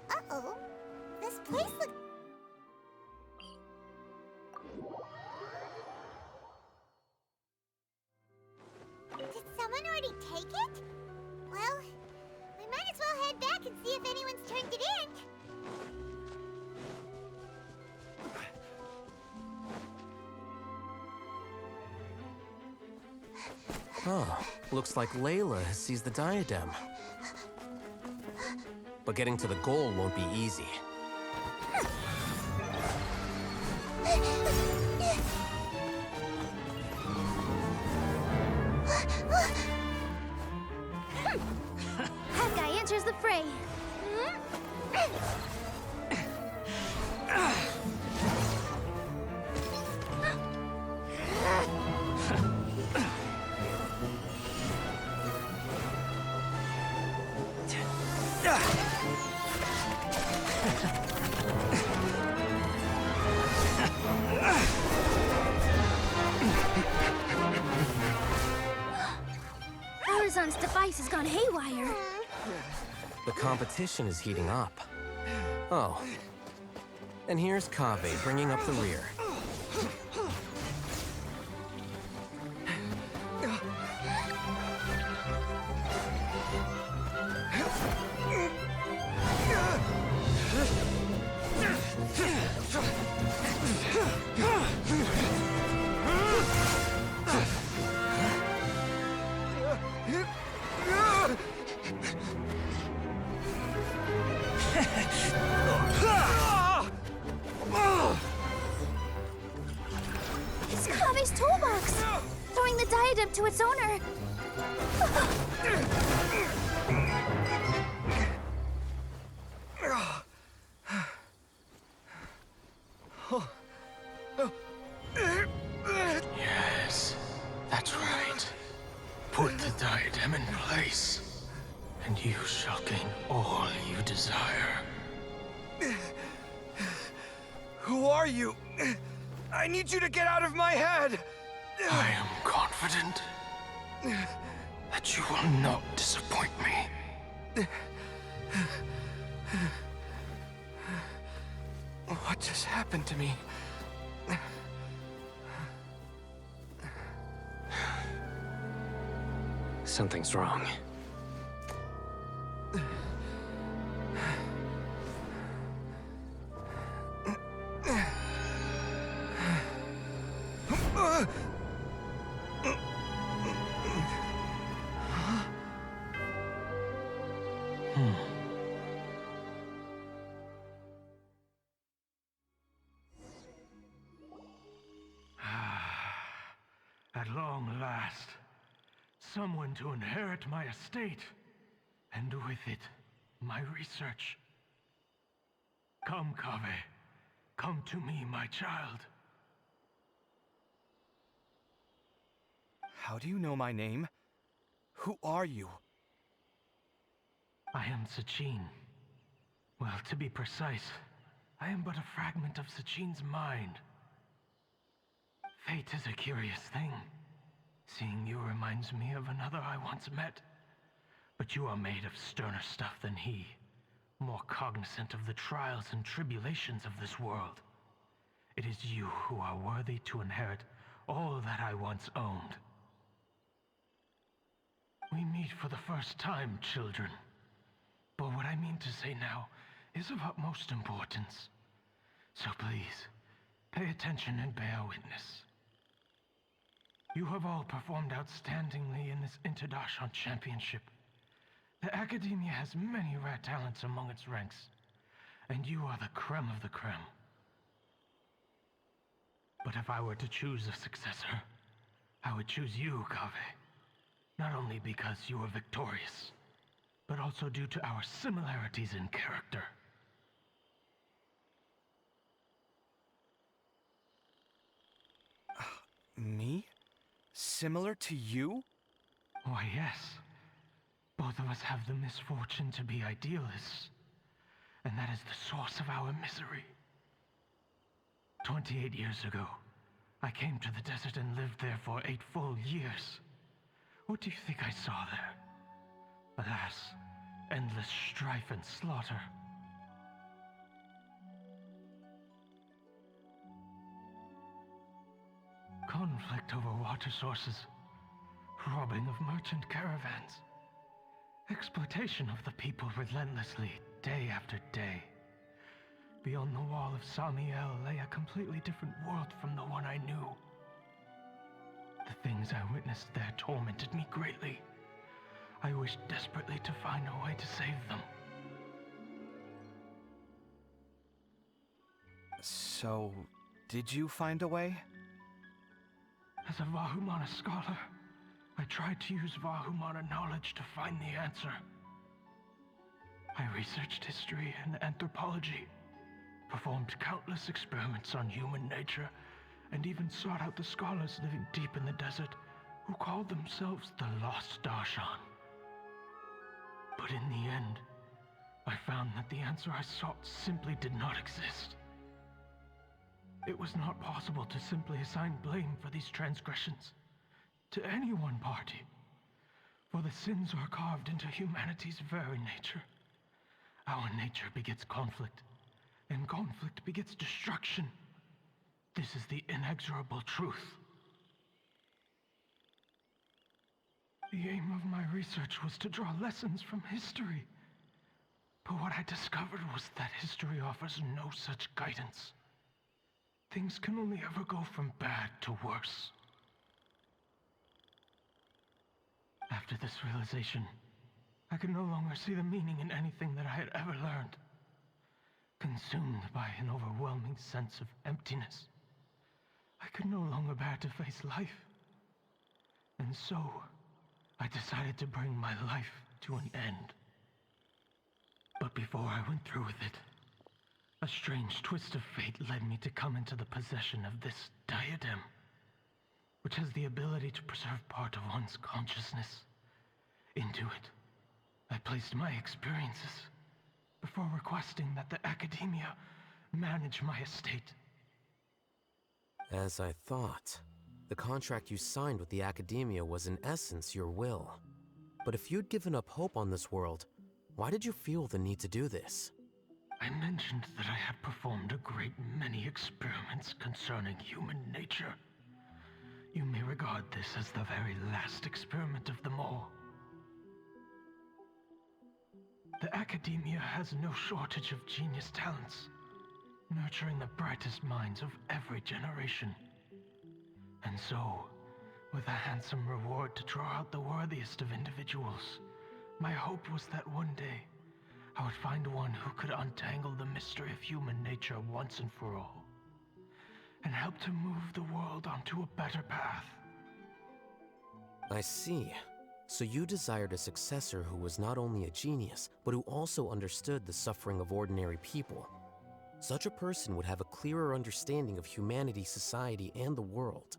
Uh-oh. This place looks... Did someone already take it? Well, we might as well head back and see if anyone's turned it in. Oh, looks like Layla has seized the diadem. But getting to the goal won't be easy. That guy enters the fray. Horizon's device has gone haywire. The competition is heating up. Oh. And here's Kaveh bringing up the rear. It's Kaveh's toolbox! Throwing the diadem to its owner. Yes, that's right. Put the diadem in place, and you shall gain all you desire. Who are you? I need you to get out of my head! I am confident that you will not disappoint me. What just happened to me? Something's wrong. At long last, someone to inherit my estate, and with it, my research. Come, Kaveh. Come to me, my child. How do you know my name? Who are you? I am Sachin. Well, to be precise, I am but a fragment of Sachin's mind. Fate is a curious thing. Seeing you reminds me of another I once met. But you are made of sterner stuff than he, more cognizant of the trials and tribulations of this world. It is you who are worthy to inherit all that I once owned. We meet for the first time, children. But what I mean to say now is of utmost importance. So please, pay attention and bear witness. You have all performed outstandingly in this Interdashant Championship. The Academia has many rare talents among its ranks, and you are the creme of the creme. But if I were to choose a successor, I would choose you, Kaveh. Not only because you were victorious, but also due to our similarities in character. Me? Similar to you? Why, yes. Both of us have the misfortune to be idealists, and that is the source of our misery. 28 years ago, I came to the desert and lived there for 8 full years. What do you think I saw there? Alas, endless strife and slaughter. Conflict over water sources, robbing of merchant caravans, exploitation of the people relentlessly, day after day. Beyond the wall of Samiel lay a completely different world from the one I knew. The things I witnessed there tormented me greatly. I wished desperately to find a way to save them. So, did you find a way? As a Vahumana scholar, I tried to use Vahumana knowledge to find the answer. I researched history and anthropology, performed countless experiments on human nature, and even sought out the scholars living deep in the desert who called themselves the Lost Darshan. But in the end, I found that the answer I sought simply did not exist. It was not possible to simply assign blame for these transgressions to any one party, for the sins are carved into humanity's very nature. Our nature begets conflict, and conflict begets destruction. This is the inexorable truth. The aim of my research was to draw lessons from history. But what I discovered was that history offers no such guidance. Things can only ever go from bad to worse. After this realization, I could no longer see the meaning in anything that I had ever learned. Consumed by an overwhelming sense of emptiness, I could no longer bear to face life. And so, I decided to bring my life to an end. But before I went through with it, a strange twist of fate led me to come into the possession of this diadem, which has the ability to preserve part of one's consciousness. Into it, I placed my experiences before requesting that the academia manage my estate. As I thought, the contract you signed with the academia was in essence your will. But if you'd given up hope on this world, why did you feel the need to do this? I mentioned that I had performed a great many experiments concerning human nature. You may regard this as the very last experiment of them all. The academia has no shortage of genius talents, nurturing the brightest minds of every generation. And so, with a handsome reward to draw out the worthiest of individuals, my hope was that one day, I would find one who could untangle the mystery of human nature once and for all, and help to move the world onto a better path. I see. So you desired a successor who was not only a genius, but who also understood the suffering of ordinary people. Such a person would have a clearer understanding of humanity, society, and the world.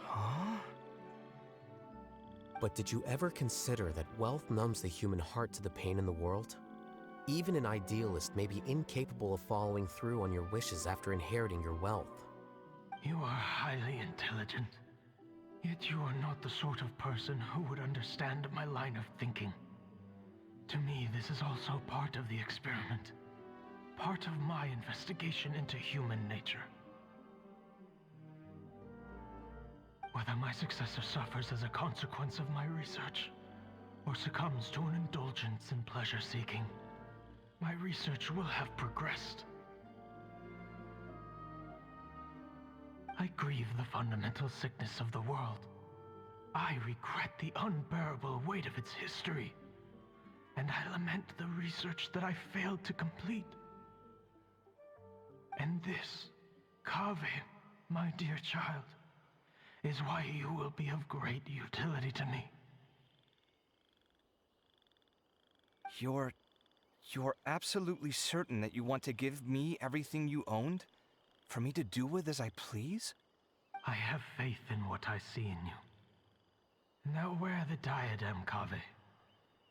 Huh? But did you ever consider that wealth numbs the human heart to the pain in the world? Even an idealist may be incapable of following through on your wishes after inheriting your wealth. You are highly intelligent, yet you are not the sort of person who would understand my line of thinking. To me, this is also part of the experiment, part of my investigation into human nature. Whether my successor suffers as a consequence of my research, or succumbs to an indulgence in pleasure-seeking, my research will have progressed. I grieve the fundamental sickness of the world. I regret the unbearable weight of its history, and I lament the research that I failed to complete. And this, Kaveh, my dear child, is why you will be of great utility to me. You're absolutely certain that you want to give me everything you owned? For me to do with as I please? I have faith in what I see in you. Now wear the diadem, Kaveh,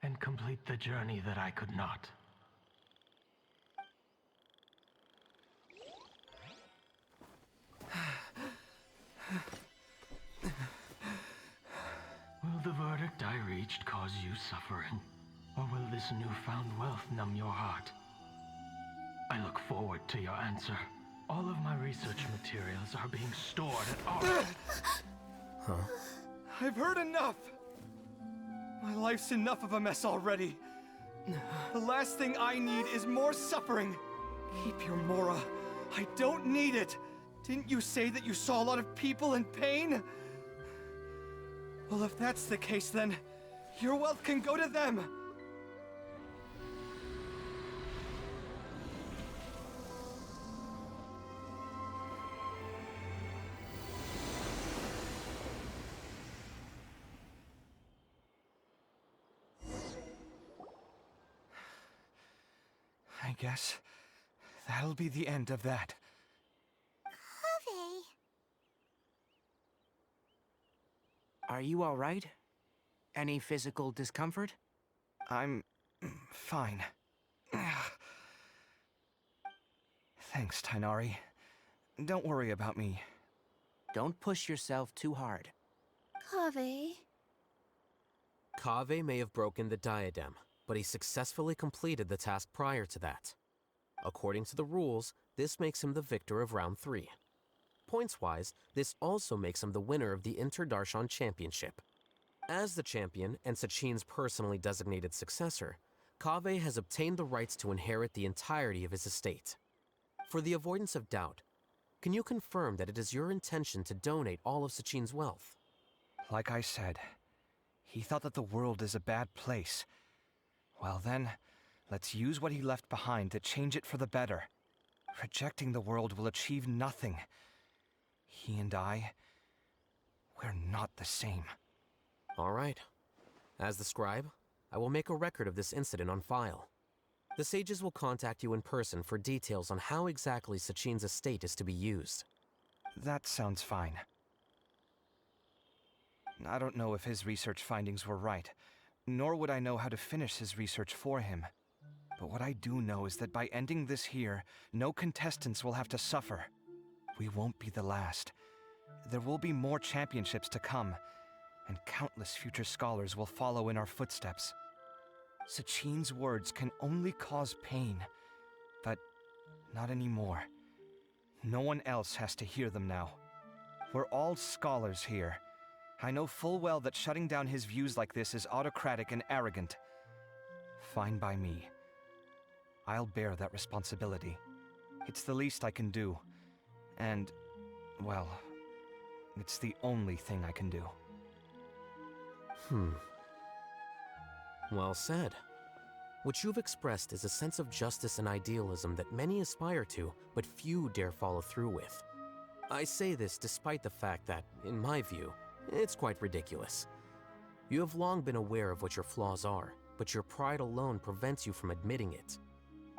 and complete the journey that I could not. Will the verdict I reached cause you suffering? Or will this newfound wealth numb your heart? I look forward to your answer. All of my research materials are being stored at our... I've heard enough! My life's enough of a mess already. The last thing I need is more suffering. Keep your Mora. I don't need it. Didn't you say that you saw a lot of people in pain? Well, if that's the case, then your wealth can go to them. I guess that'll be the end of that. Kaveh. Are you all right? Any physical discomfort? I'm fine. Thanks, Tainari. Don't worry about me. Don't push yourself too hard. Kaveh. Kaveh may have broken the diadem, but he successfully completed the task prior to that. According to the rules, this makes him the victor of round 3. Points-wise, this also makes him the winner of the Inter-Darshan Championship. As the champion and Sachin's personally designated successor, Kaveh has obtained the rights to inherit the entirety of his estate. For the avoidance of doubt, can you confirm that it is your intention to donate all of Sachin's wealth? Like I said, he thought that the world is a bad place. Well then, let's use what he left behind to change it for the better. Rejecting the world will achieve nothing. He and I, we're not the same. All right. As the scribe, I will make a record of this incident on file. The sages will contact you in person for details on how exactly Sachin's estate is to be used. That sounds fine. I don't know if his research findings were right, nor would I know how to finish his research for him. But what I do know is that by ending this here, no contestants will have to suffer. We won't be the last. There will be more championships to come, and countless future scholars will follow in our footsteps. Sachin's words can only cause pain, but not anymore. No one else has to hear them now. We're all scholars here. I know full well that shutting down his views like this is autocratic and arrogant. Fine by me. I'll bear that responsibility. It's the least I can do. And, well, it's the only thing I can do. Well said. What you've expressed is a sense of justice and idealism that many aspire to, but few dare follow through with. I say this despite the fact that, in my view, it's quite ridiculous. You have long been aware of what your flaws are, but your pride alone prevents you from admitting it.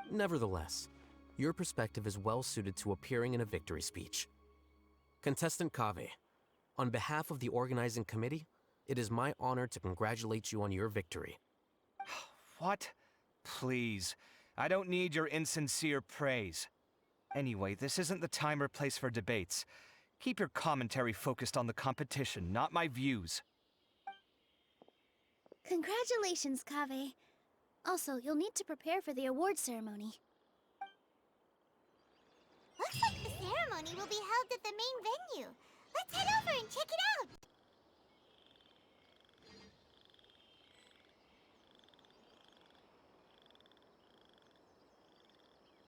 Nevertheless, your perspective is well suited to appearing in a victory speech. Contestant Kaveh, on behalf of the organizing committee, it is my honor to congratulate you on your victory. What? Please. I don't need your insincere praise. Anyway, this isn't the time or place for debates. Keep your commentary focused on the competition, not my views. Congratulations, Kaveh. Also, you'll need to prepare for the award ceremony. Looks like the ceremony will be held at the main venue. Let's head over and check it out.